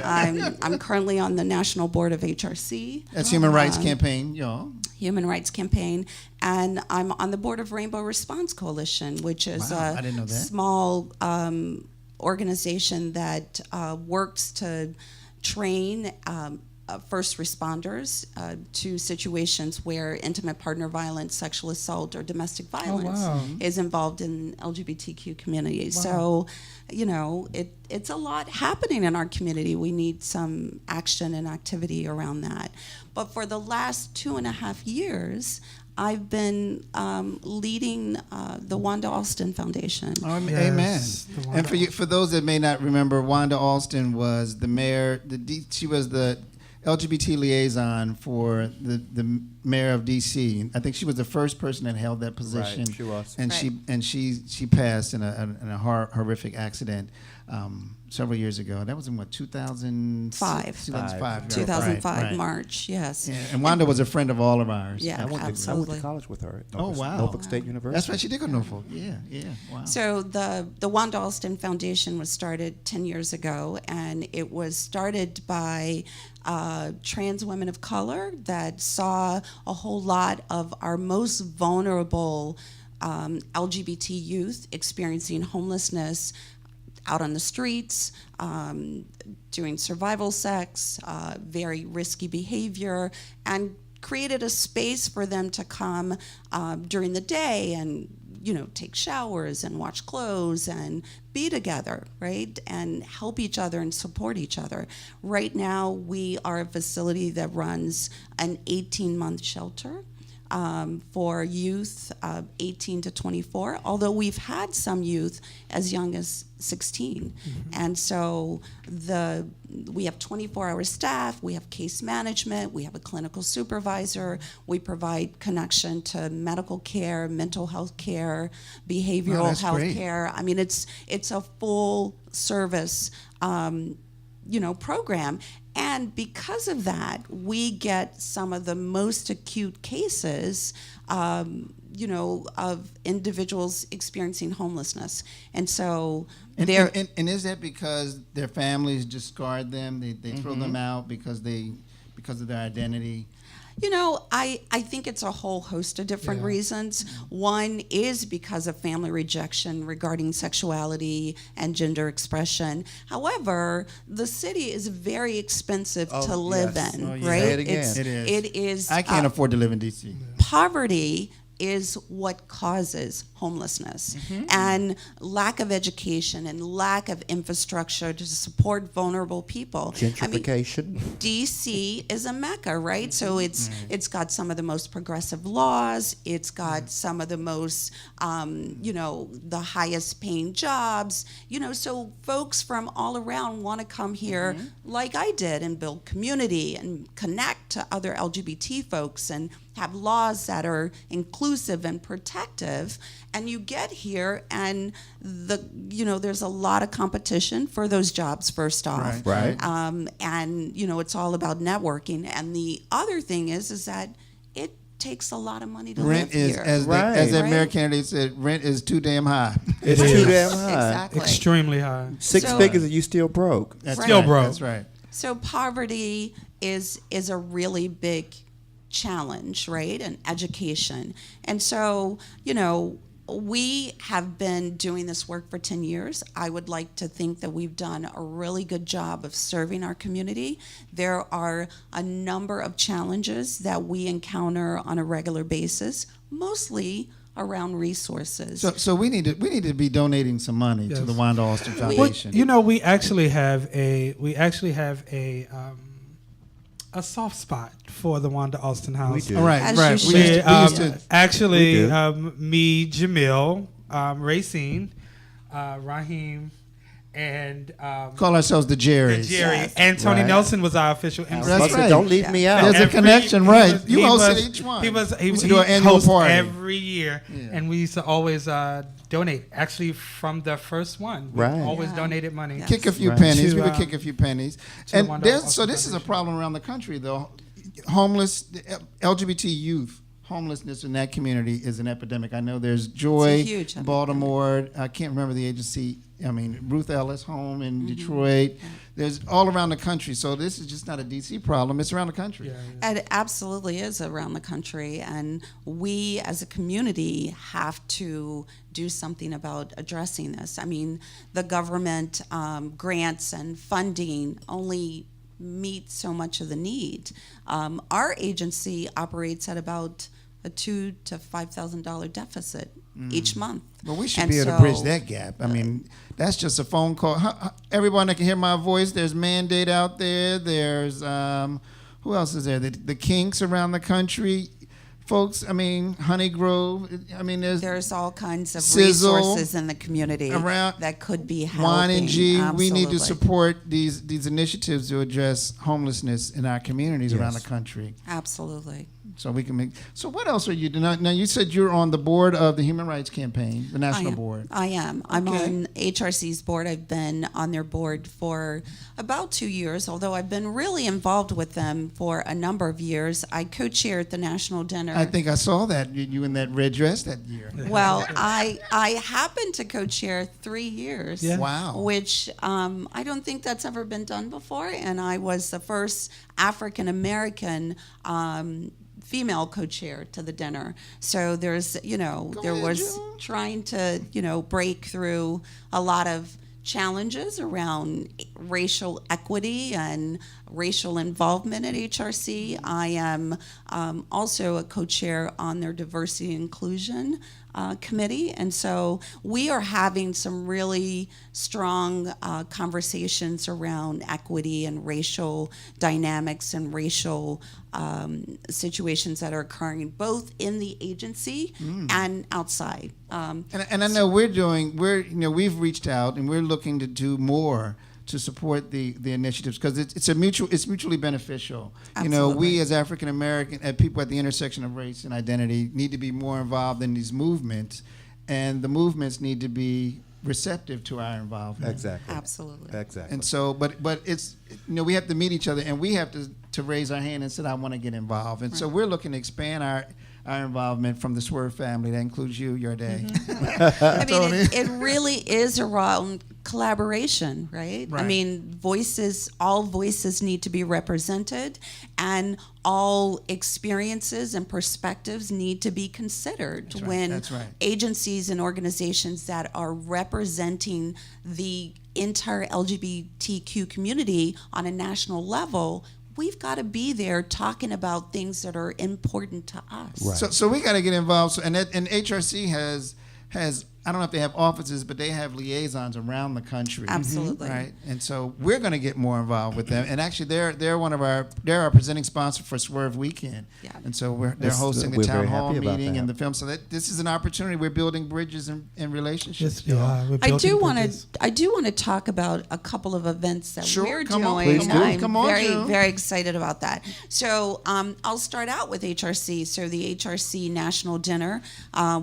I'm currently on the national board of HRC. That's Human Rights Campaign, y'all. Human Rights Campaign, and I'm on the board of Rainbow Response Coalition, which is I didn't know that. small organization that works to train first responders to situations where intimate partner violence, sexual assault, or domestic violence is involved in LGBTQ communities. So, it's a lot happening in our community. We need some action and activity around that. But for the last 2.5 years, I've been leading the Wanda Alston Foundation. Oh, amen. And for those that may not remember, Wanda Alston was the mayor. She was the LGBT liaison for the mayor of D.C. I think she was the first person that held that position. Right, she was. And she passed in a horrific accident several years ago. That was in 2005. 2005 March. Yes. Yeah, and Wanda was a friend of all of ours. Yeah, I went absolutely. to college with her at wow. Norfolk State University. That's right. She did go to Norfolk. Yeah. Wow. So the Wanda Alston Foundation was started 10 years ago, and it was started by trans women of color that saw a whole lot of our most vulnerable LGBT youth experiencing homelessness out on the streets, doing survival sex, very risky behavior, and created a space for them to come during the day and take showers and wash clothes and be together, right? And help each other and support each other. Right now, we are a facility that runs an 18-month shelter for youth 18 to 24, although we've had some youth as young as 16. And so we have 24-hour staff, we have case management, we have a clinical supervisor, we provide connection to medical care, mental health care, behavioral health care. I mean, it's a full service program. And because of that, we get some of the most acute cases, of individuals experiencing homelessness. And so and is that because their families discard them? They throw them out because of their identity? I think it's a whole host of different reasons. One is because of family rejection regarding sexuality and gender expression. However, the city is very expensive to live in, right? Say it again. It is. I can't afford to live in D.C. Poverty is what causes homelessness, and lack of education and lack of infrastructure to support vulnerable people. Gentrification. DC is a mecca, right? So it's got some of the most progressive laws. It's got some of the most, the highest paying jobs. So folks from all around want to come here, like I did, and build community and connect to other LGBT folks and have laws that are inclusive and protective. And you get here, and there's a lot of competition for those jobs. First off, right. And it's all about networking. And the other thing is that it takes a lot of money to live here. As the mayor candidate said, rent is too damn high. It's too damn high. Exactly. Extremely high. Six figures and you still broke. Still broke. That's right. So poverty is a really big challenge, right? And education. And so, we have been doing this work for 10 years. I would like to think that we've done a really good job of serving our community. There are a number of challenges that we encounter on a regular basis, mostly around resources. So we need to be donating some money to the Wanda Austin Foundation. You know, we actually have a soft spot for the Wanda Austin House. We do. All right, As right. you We should. used to- Actually, We do. me, Jamil, Racine, Raheem, and call ourselves the Jerrys. Jerry. Yes. And Tony Right. Nelson was our official MC. That's right. Don't leave me out. There's a connection, right? You he hosted was- each one. He We used to do an annual hosts party. every year, and we used to always donate. Actually, from the first one, we Right. always donated money. Yeah. Kick a few Right. pennies. To, We would kick a few pennies. the And Wanda Austin so this is a problem around the country, though. Homeless, LGBT youth homelessness in that community is an epidemic. I know there's Joy, It's a huge epidemic. Baltimore. I can't remember the agency. I mean, Ruth Ellis home in Mm-hmm. Detroit. There's all around the country. So this is just not a DC problem. It's around the country. It absolutely is around the country, and we as a community have to do something about addressing this. I mean, the government grants and funding only meet so much of the need. Our agency operates at about a $2,000 to $5,000 deficit each month. But we should And be able to so- bridge that gap. I mean, that's just a phone call. Everyone that can hear my voice, there's Mandate out there. There's, who else is there? The Kinks around the country. Folks, I mean, Honey Grove. I mean, There's all kinds of Sizzle resources in the community around that could be helping. Wine and G. We need to Absolutely. support these initiatives to address homelessness in our communities around the country. Absolutely. So we can make. So what else are you doing? Now you said you're on the board of the Human Rights Campaign, the national board. I am. I'm Okay. on HRC's board. I've been on their board for about 2 years, although I've been really involved with them for a number of years. I co-chaired the national dinner. I think I saw that you in that red dress that year. Well, I happened to co-chair 3 years. Yeah. Wow. Which I don't think that's ever been done before, and I was the first African American female co-chair to the dinner. So there's, there was trying to, break through a lot of challenges around racial equity and racial involvement at HRC. I am also a co-chair on their diversity and inclusion committee, and so we are having some really strong conversations around equity and racial dynamics and racial situations that are occurring both in the agency and outside. And I know we've reached out and we're looking to do more to support the initiatives because it's mutually beneficial. Absolutely. We as African American people at the intersection of race and identity need to be more involved in these movements, and the movements need to be receptive to our involvement. Exactly. Absolutely. Exactly. And so, but it's we have to meet each other and we have to raise our hand and say I want to get involved. And so we're looking to expand our involvement from the Swerv family. That includes you, your day. I mean, it really is around collaboration, right? I Right. mean, all voices need to be represented, and all experiences and perspectives need to be considered That's right. when That's right. agencies and organizations that are representing the entire LGBTQ community on a national level. We've got to be there talking about things that are important to us. Right. So we got to get involved. And HRC has I don't know if they have offices, but they have liaisons around the country. Absolutely. Right. And so we're going to get more involved with them. And actually, they're our presenting sponsor for Swerve Weekend. Yeah. And so they're hosting the we're town very hall happy about meeting that. and the film. So this is an opportunity. We're building bridges and relationships. Yes, we are. We're I do building want bridges. to talk about a couple of events that Sure, we're come on. doing. Please do. I'm Come on, very June. very excited about that. So I'll start out with HRC. So the HRC National Dinner,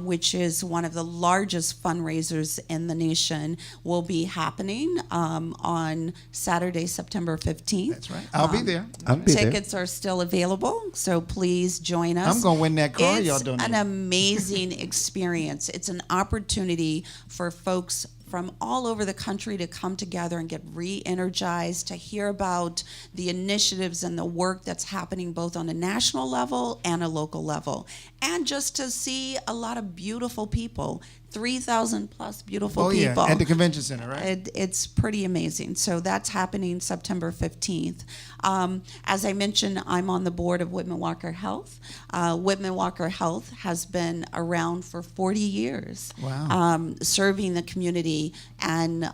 which is one of the largest fundraisers in the nation, will be happening on Saturday, September 15th. That's right. I'll be there. I'll be there. Tickets are still available, so please join us. I'm gonna win that car It's y'all donate. an amazing experience. It's an opportunity for folks from all over the country to come together and get re-energized, to hear about the initiatives and the work that's happening both on a national level and a local level, and just to see a lot of beautiful people. 3,000 plus beautiful people. At the convention center, right? It's pretty amazing. So that's happening September 15th. As I mentioned, I'm on the board of Whitman Walker Health. Whitman Walker Health has been around for 40 years, serving the community, and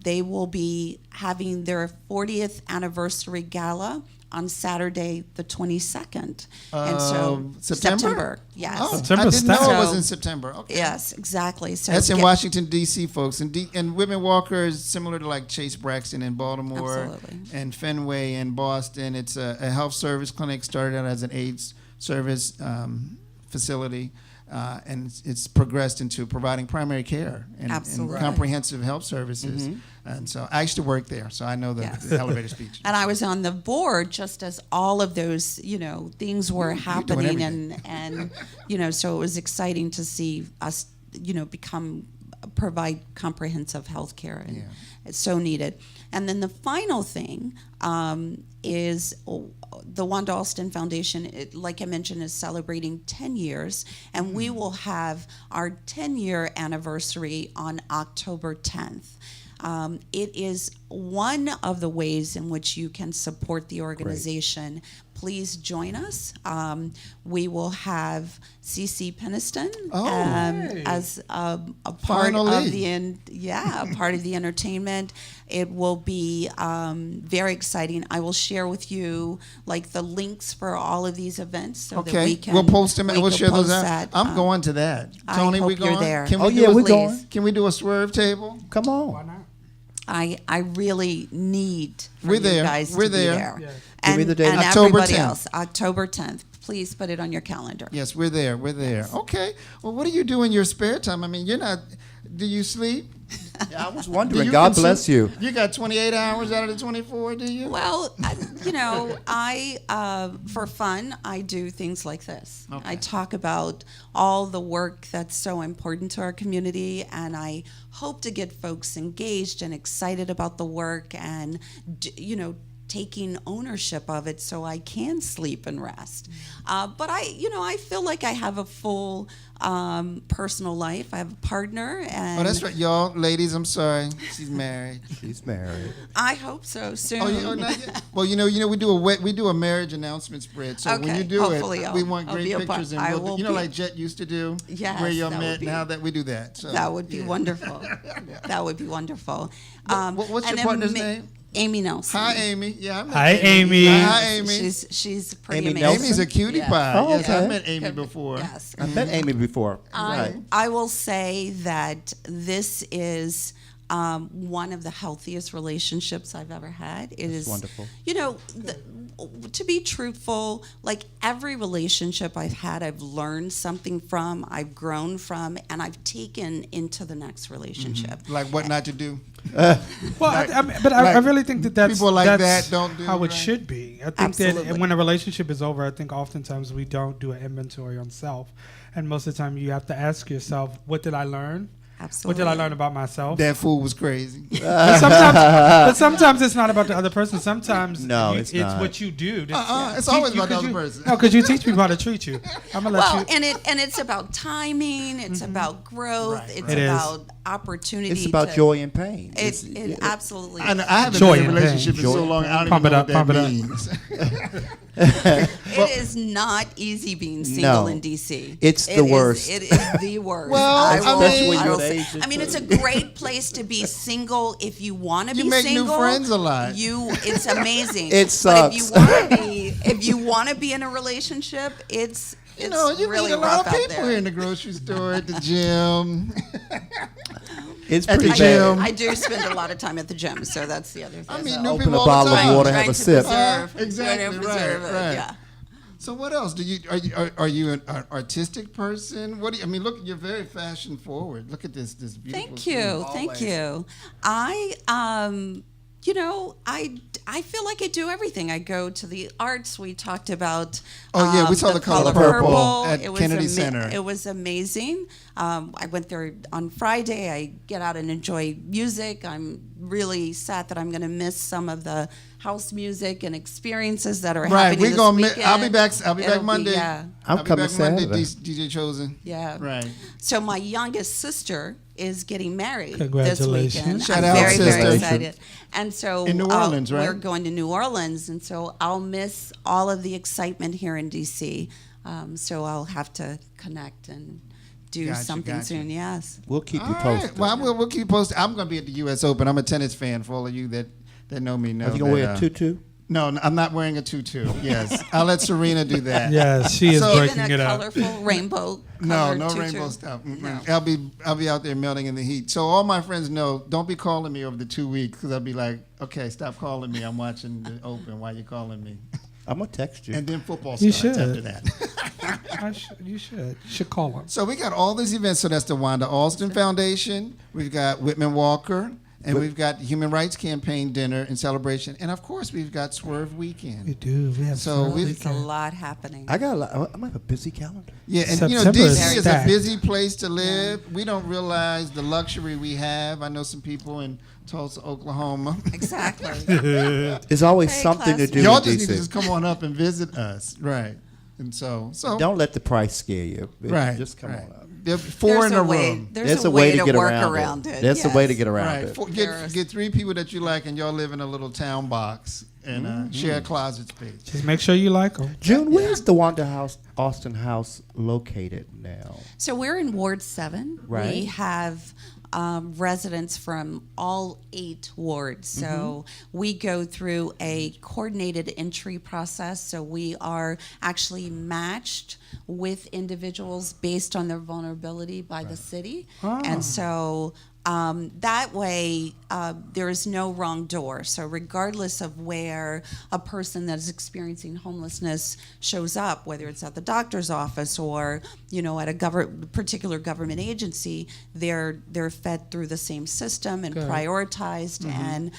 they will be having their 40th anniversary gala on Saturday, the 22nd. And so September? Yes. Oh, I didn't know it was in September. Okay. Yes, exactly. So that's in Washington, D.C., folks. And Whitman Walker is similar to like Chase Braxton in Baltimore. Absolutely. And Fenway in Boston. It's a health service clinic, started out as an AIDS service facility. And it's progressed into providing primary care and comprehensive health services. And so I used to work there, so I know the elevator speech. And I was on the board just as all of those, things were happening, and so it was exciting to see us, provide comprehensive health care, and it's so needed. And then the final thing is the Wanda Alston Foundation, like I mentioned, is celebrating 10 years, and we will have our 10-year anniversary on October 10th. It is one of the ways in which you can support the organization. Great. Please join us. We will have CeCe Peniston as a part of the entertainment. It will be very exciting. I will share with you the links for all of these events so that we can. We'll post them and we'll share those out. I'm going to that. Tony, we going? You're there. We're going. Can we do a swerve table? Come on. Why not? I really need for you guys to be there. Yes. And, give me the date. And October everybody 10th. else, October 10th. Please put it on your calendar. Yes, we're there. We're there. Yes. Okay. Well, what do you do in your spare time? I mean, you're not. Do you sleep? Yeah, I was wondering. God bless you. You got 28 hours out of the 24, do you? Well, I for fun, I do things like this. Okay. I talk about all the work that's so important to our community, and I hope to get folks engaged and excited about the work, and taking ownership of it so I can sleep and rest. But I feel like I have a full personal life. I have a partner, and that's right, y'all, ladies. I'm sorry, she's married. She's married. I hope so soon. Not yet? Well, we do a marriage announcement spread. So when you do hopefully we want great pictures, and like Jet used to do. Yes, where y'all met. Now that we do that, so that would be wonderful. That would be wonderful. What's your partner's name? Amy Nelson. Hi, Amy. Yeah, I met Hi, Amy. Hi, Amy. She's pretty Amy amazing. Amy's a cutie pie. Oh, yes, okay. I met Amy before. Yes. I met Amy before. Right. I will say that this is one of the healthiest relationships I've ever had. It is wonderful. To be truthful, like every relationship I've had, I've learned something from, I've grown from, and I've taken into the next relationship. Mm-hmm. Like what not to do. I really think that's people like that's that don't do how right? it should be. I think Absolutely. that when a relationship is over, I think oftentimes we don't do an inventory on self, and most of the time you have to ask yourself, what did I learn? Absolutely. What did I learn about myself? That fool was crazy. But sometimes it's not about the other person. Sometimes it's what you do. It's always about the other person. No, because you teach people how to treat you. I'm gonna let you. And it's about timing. It's about growth. Right, it's right. about opportunity. It's about joy and pain. It absolutely. I haven't Joy been in a and relationship in pain. so long. I don't Pump even know it what up, that pump it up. means. It is not easy being single in DC. It's the worst. It is the worst. Well, especially when you're the age. I mean, it's a great place to be single if you want to be You make single. new friends a lot. It's amazing. It sucks. But if you want to be in a relationship, it's You really meet a lot rough of out people there. here in the grocery store, at the gym. It's At the pretty gym. bad. I do spend a lot of time at the gym, so that's the other thing. I mean, So- new Open people a all the bottle of time. water, Trying have a to sip. preserve- Exactly, trying to preserve right, it, right. yeah. So what else? Are you an artistic person? What do you, I mean? Look, you're very fashion forward. Look at this beautiful. Thank you. I I feel like I do everything. I go to the arts. We talked about. Oh, yeah, we saw the Color Purple at Kennedy Center. It was amazing. I went there on Friday. I get out and enjoy music. I'm really sad that I'm going to miss some of the house music and experiences that are happening Right, this we're gonna. weekend. I'll be back. I'll be back It'll be- Monday. yeah. I'm I'll be coming back Monday. Saturday. DJ Chosen. Yeah. Right. So my youngest sister is getting married Congratulations. this weekend. Shout I'm out, very, sister. very excited. And so In New Orleans, right? we're going to New Orleans, and so I'll miss all of the excitement here in DC. So I'll have to connect and do something soon. Yes. We'll keep you All posted. right. Well, we'll keep you posted. I'm going to be at the U.S. Open. I'm a tennis fan. For all of you that know me, know. Are you going to wear a tutu? No, I'm not wearing a tutu. Yes, I'll let Serena do that. Yes, she is breaking Even it a up. colorful rainbow. No tutu. rainbow stuff. No. I'll be out there melting in the heat. So all my friends know, don't be calling me over the 2 weeks because I'll be like, okay, stop calling me. I'm watching the Open. Why you calling me? I'm going to text you. And then football You starts should. after that. You should call her. So we got all these events. So that's the Wanda Alston Foundation. We've got Whitman Walker. And we've got the Human Rights Campaign dinner and celebration. And, of course, we've got Swerve Weekend. We do. We have There's a lot happening. I got I might have a busy calendar. Yeah, and September DC is is a stacked. busy place to live. Yeah. We don't realize the luxury we have. I know some people in Tulsa, Oklahoma. Exactly. There's always something to do Y'all in just need to DC. just come on up and visit us. Right. And so Don't let the price scare you. Right. Just come right. on up. There are four in a room. There's a way to get work around it. There's a way to get around Right. it. Get 3 people that you like, and y'all live in a little town box and share a closet space. Just make sure you like them. June, where's the Wanda Austin House located now? So we're in Ward 7. Right. We have residents from all 8 wards. So we go through a coordinated entry process. So we are actually matched with individuals based on their vulnerability by the city. And so that way, there is no wrong door. So regardless of where a person that is experiencing homelessness shows up, whether it's at the doctor's office or at a particular government agency, they're fed through the same system and prioritized, and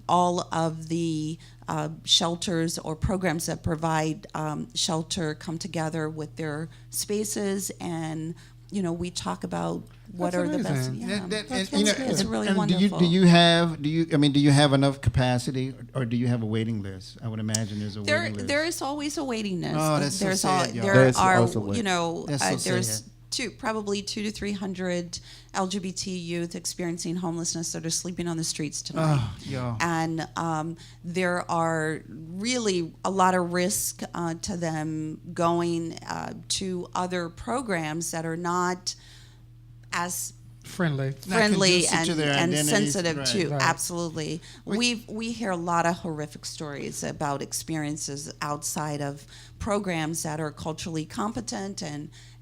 all of the shelters or programs that provide shelter come together with their spaces, and we talk about what That's are the best. amazing. Yeah, it's really and wonderful. do you have enough capacity, or do you have a waiting list? I would imagine there's a waiting list. There is always a waiting list. Oh, that's so there's sad, y'all. there There's are also wait- That's so there's sad. probably 200 to 300 LGBT youth experiencing homelessness that are sleeping on the streets tonight. Oh, yeah. And there are really a lot of risk to them going to other programs that are not as Friendly. friendly conducive to their and identities. sensitive Right. too. Right. Absolutely. We hear a lot of horrific stories about experiences outside of programs that are culturally competent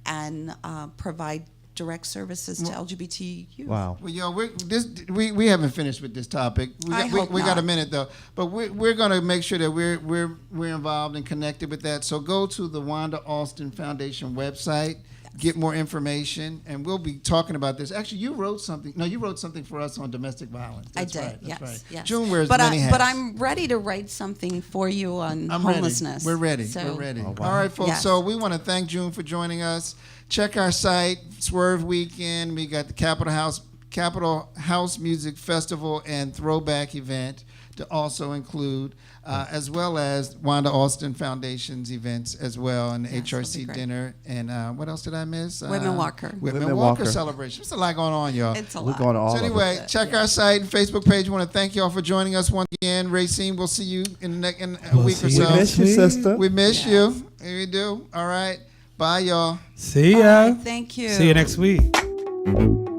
and provide direct services to LGBT youth. Wow. Well, y'all, we haven't finished with this topic. I hope we got a not. minute though, but we're going to make sure that we're involved and connected with that. So go to the Wanda Alston Foundation website, get more information, and we'll be talking about this. Actually, you wrote something. No, you wrote something for us on domestic violence. That's I did. Right, that's Yes. right. Yes. June wears but many hats. But I'm ready to write something for you on I'm homelessness. ready. We're ready. So- We're ready. Oh, wow. All right, folks. Yes. So we want to thank June for joining us. Check our site, Swerve Weekend. We got the Capitol House Music Festival and Throwback event to also include, as well as Wanda Alston Foundation's events as well, and the Yes, that'd be HRC great. dinner. And what else did I miss? Women Walker. Women Walker celebration. There's a lot going on, y'all. It's a We're lot. going to all So of anyway, it. check our site and Facebook page. We want to thank y'all for joining us once again. Racine, we'll see you in a We'll week or see you so. We miss you, sister. We miss you. We do. All right. Bye, y'all. See ya. Bye. Thank you. See you next week.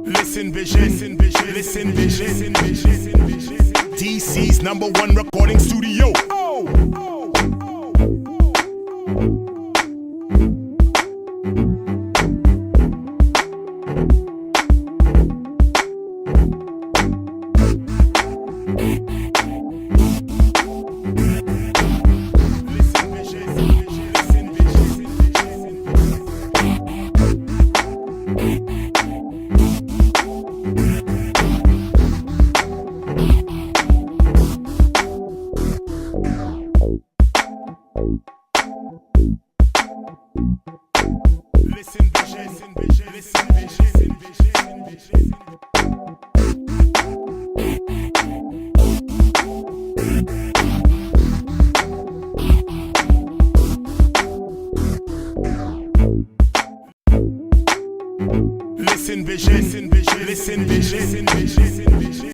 Listen vision, listen vision, listen vision, listen vision. DC's #1 recording studio. Listen, vision, listen, vision, vision. Listen, vision, listen, vision, listen, vision.